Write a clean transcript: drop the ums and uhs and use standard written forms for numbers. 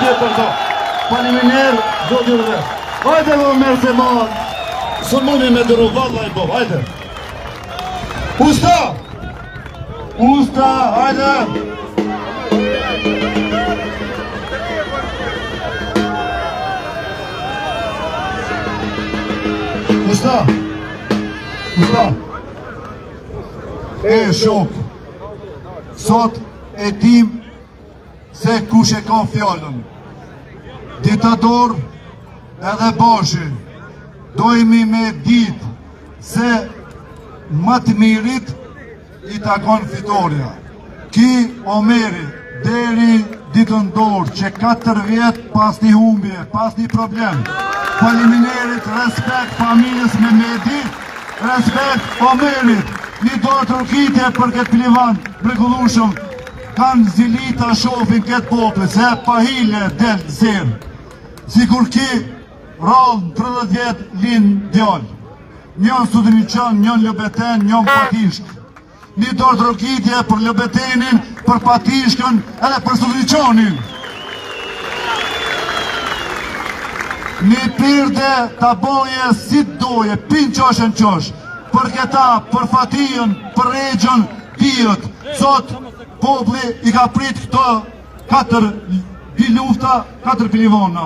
tjetër këto. Faliminer, zotë dhe. Hajde më mërë se ma, së mundi me dëru, valla i bo, hajde. Usta! Usta, hajde! Usta! Usta! E shok, sot e dim se kush e ka fjallën. Diktator edhe Bashi, dojmi me dit se më të mirit i takon fitoria. Ki Omeri deri ditën dorë që 4 vjet pas një humbje, pas një problem. Faleminderit, respekt familjes Mehmeti, respekt Omerit, një dorë të rukitje për këtë plivan mrekullueshëm, kanë zilita shofin këtë popë, se pahile del zirë. Sikur ki rallë 30 vjet linë djallë. Njën Studeniqan, njën Lëbeten, njën Patishk. Një dorë të rukitje për Lëbetenin, për Patishkën edhe për Studeniqanin. Një pirde të boje si të doje, pin qoshën qosh. Për këta, për Fatijën, për Regjën, dijet. Sot, popli i ka prit këto 4 lufta, 4 pilivona.